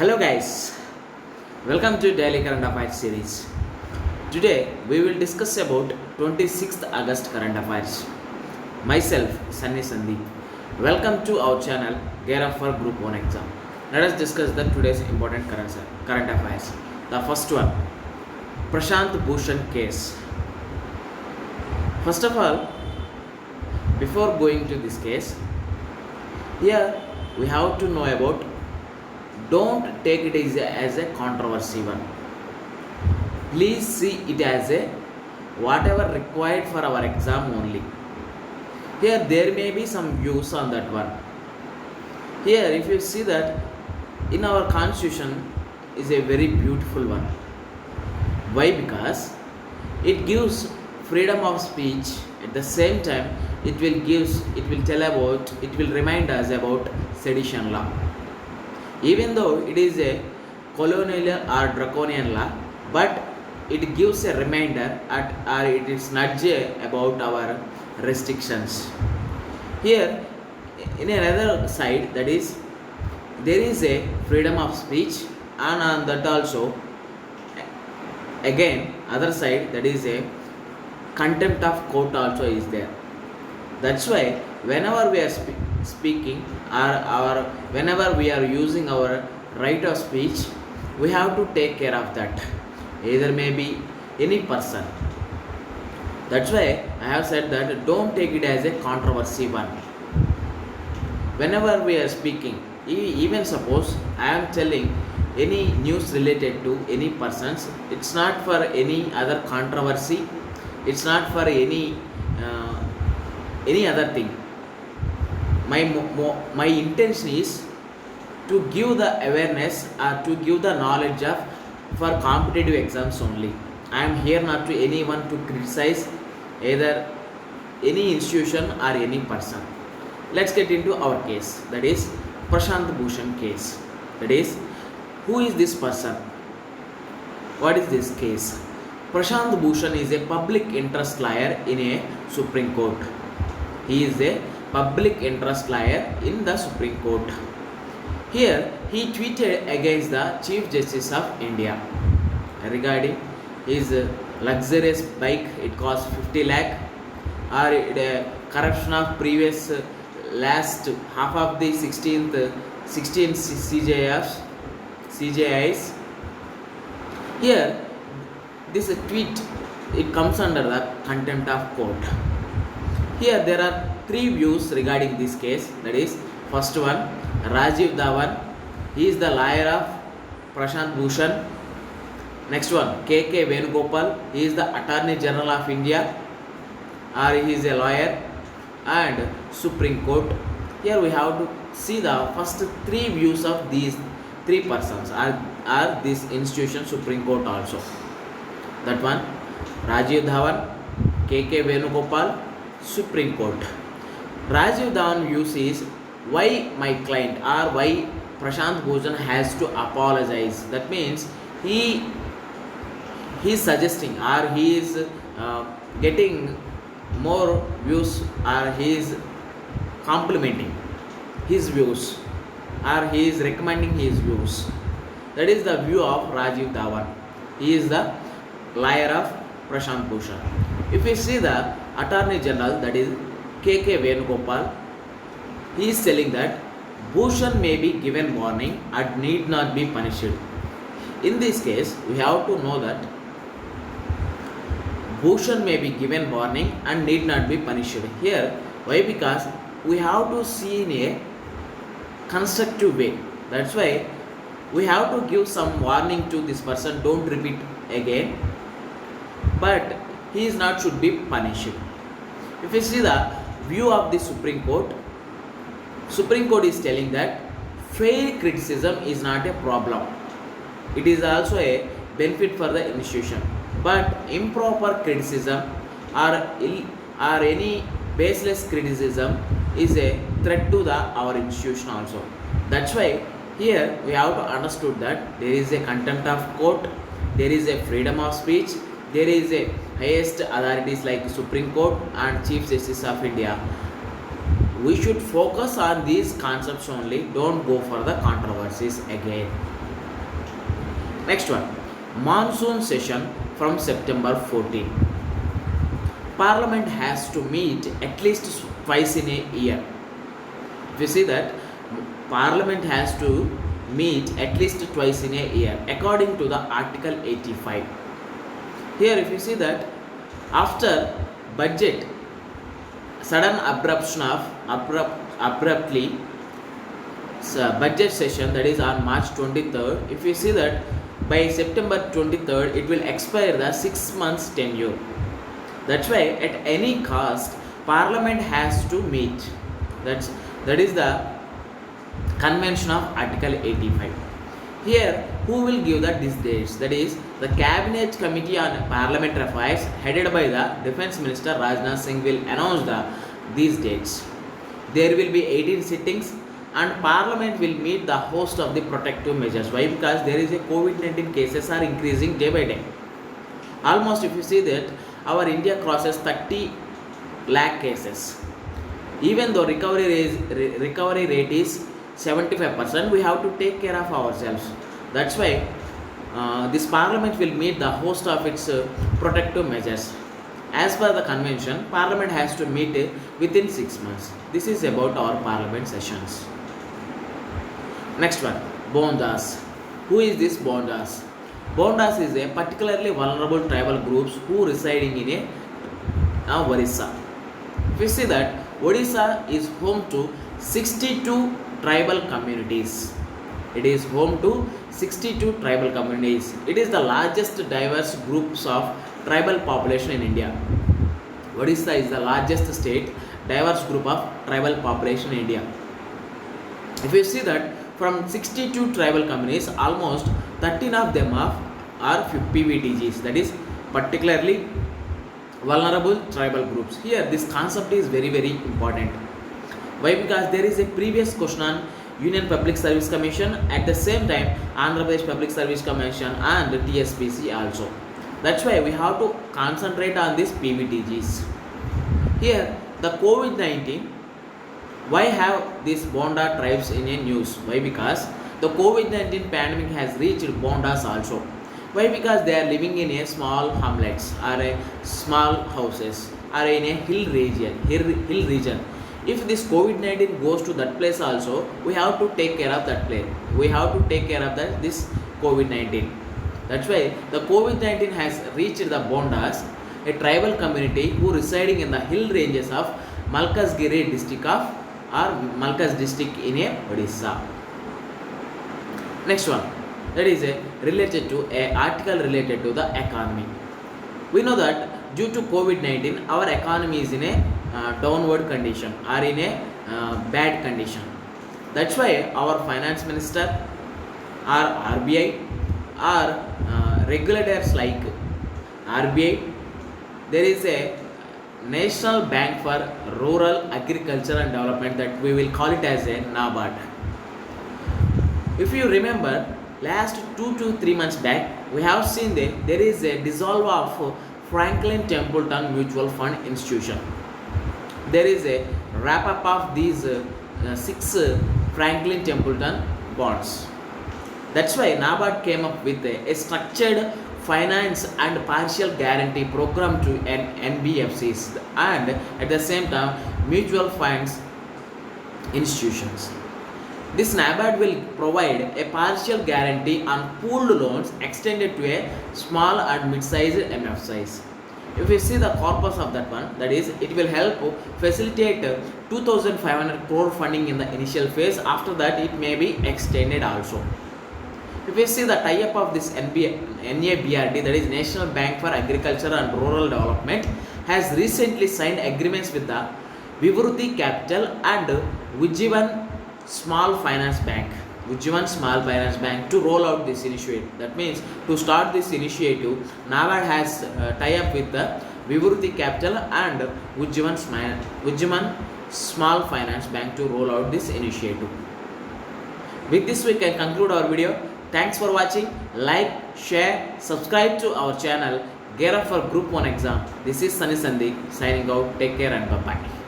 Hello guys, welcome to Daily Current Affairs series. Today we will discuss about 26th August current affairs. Myself, Sunny Sandeep. Welcome to our channel, Gear Up for Group 1 exam. Let us discuss the today's important current affairs. The first one, Prashant Bhushan case. First of all, before going to this case, here we have to know about, don't take it as a controversy one. Please see it as a whatever required for our exam only. Here there may be some views on that one. Here if you see that in our constitution is a very beautiful one. Why? Because it gives freedom of speech. At the same time it will remind us about sedition law. Even though it is a colonial or draconian law, but it gives a reminder or it is nudge about our restrictions. Here, in another side, that is, there is a freedom of speech, and on that also, again, other side, that is a contempt of court also is there. That's why whenever we are speaking or whenever we are using our right of speech, we have to take care of that. Either may be any person. That's why I have said that don't take it as a controversy one. Whenever we are speaking, even suppose I am telling any news related to any persons, it's not for any other controversy, it's not for any other thing. My intention is to give the awareness or to give the knowledge of for competitive exams only. I am here not to anyone to criticize either any institution or any person. Let's get into our case, that is Prashant Bhushan case. That is, who is this person? What is this case? Prashant Bhushan is a public interest lawyer in a Supreme Court. He is a public interest lawyer in the Supreme Court. Here he tweeted against the Chief Justice of India regarding his luxurious bike. It cost 50 lakh, or corruption of previous last half of the 16 CJIs. Here this tweet, it comes under the contempt of court. Here there are three views regarding this case. That is, first one, Rajiv Dhawan, he is the lawyer of Prashant Bhushan. Next one, K.K. Venugopal, he is the Attorney General of India, or he is a lawyer, and Supreme Court. Here we have to see the first three views of these three persons, are this institution Supreme Court also. That one, Rajiv Dhawan, K.K. Venugopal, Supreme Court. Rajiv Dhawan views is why my client or why Prashant Bhushan has to apologize. That means he is suggesting or he is getting more views, or he is complimenting his views, or he is recommending his views. That is the view of Rajiv Dhawan. He is the lawyer of Prashant Bhushan. If we see the Attorney General, that is K.K. Venugopal, he is telling that Bhushan may be given warning and need not be punished. In this case, we have to know that Bhushan may be given warning and need not be punished. Here, why? Because we have to see in a constructive way. That's why we have to give some warning to this person, don't repeat again, but he is not should be punished. If you see the view of the Supreme Court is telling that fair criticism is not a problem. It is also a benefit for the institution. But improper criticism or any baseless criticism is a threat to our institution also. That's why here we have to understood that there is a contempt of court, there is a freedom of speech, there is a highest authorities like Supreme Court and Chief Justice of India. We should focus on these concepts only, don't go for the controversies again. Next one, monsoon session from September 14. Parliament has to meet at least twice in a year. If you see that, Parliament has to meet at least twice in a year according to the Article 85. Here if you see that, after budget sudden abruptly budget session, that is on March 23rd, if you see that by September 23rd it will expire the 6 months tenure. That's why at any cost Parliament has to meet. That is the convention of Article 85. Here who will give these dates? That is the Cabinet Committee on Parliamentary Affairs headed by the Defence Minister Rajnath Singh will announce these dates. There will be 18 sittings and Parliament will meet the host of the protective measures. Why? Because there is a COVID-19 cases are increasing day by day. Almost if you see that our India crosses 30 lakh cases. Even though recovery rate is 75%, we have to take care of ourselves. That's why this Parliament will meet the host of its protective measures. As per the convention, Parliament has to meet within 6 months. This is about our Parliament sessions. Next one, Bondas. Who is this Bondas? Bondas is a particularly vulnerable tribal groups who residing in Orissa. If you see that, Odisha is home to 62 tribal communities. It is home to 62 tribal communities. It is the largest diverse groups of tribal population in India. Odisha is the largest state diverse group of tribal population in India. If you see that from 62 tribal communities, almost 13 of them are PVTGs, that is particularly vulnerable tribal groups. Here this concept is very important. Why? Because there is a previous question on Union Public Service Commission, at the same time Andhra Pradesh Public Service Commission and TSPC also. That's why we have to concentrate on these PVTGs. Here the COVID-19, why have these Bonda tribes in a news? Why? Because the COVID-19 pandemic has reached Bondas also. Why? Because they are living in a small hamlets or a small houses or in a hill region. If this COVID-19 goes to that place also, we have to take care of that place. We have to take care of this COVID-19. That's why the COVID-19 has reached the Bondas, a tribal community who residing in the hill ranges of Malkazgiri district Malkaz district in Odisha. Next one, that is a article related to the economy. We know that due to COVID-19, our economy is in a downward condition or in a bad condition. That's why our finance minister or RBI or regulators like RBI, there is a National Bank for Rural Agriculture and Development, that we will call it as a NABARD. If you remember, last 2 to 3 months back, we have seen that there is a dissolve of Franklin Templeton Mutual Fund Institution. There is a wrap up of these 6 Franklin Templeton bonds. That's why NABARD came up with a structured finance and partial guarantee program to NBFCs and at the same time mutual funds institutions. This NABARD will provide a partial guarantee on pooled loans extended to a small and mid-sized MFIs. If you see the corpus of that one, that is, it will help facilitate 2,500 crore funding in the initial phase. After that, it may be extended also. If you see the tie-up of this NABRD, that is National Bank for Agriculture and Rural Development, has recently signed agreements with the Vivruti Capital and Ujjivan Small Finance Bank to roll out this initiative. That means to start this initiative, NABARD has tie-up with the Vivruti Capital and Ujjivan Small Finance Bank to roll out this initiative. With this, we can conclude our video. Thanks for watching. Like, share, subscribe to our channel. Gear up for Group 1 exam. This is Sunny Sandeep signing out. Take care and bye-bye.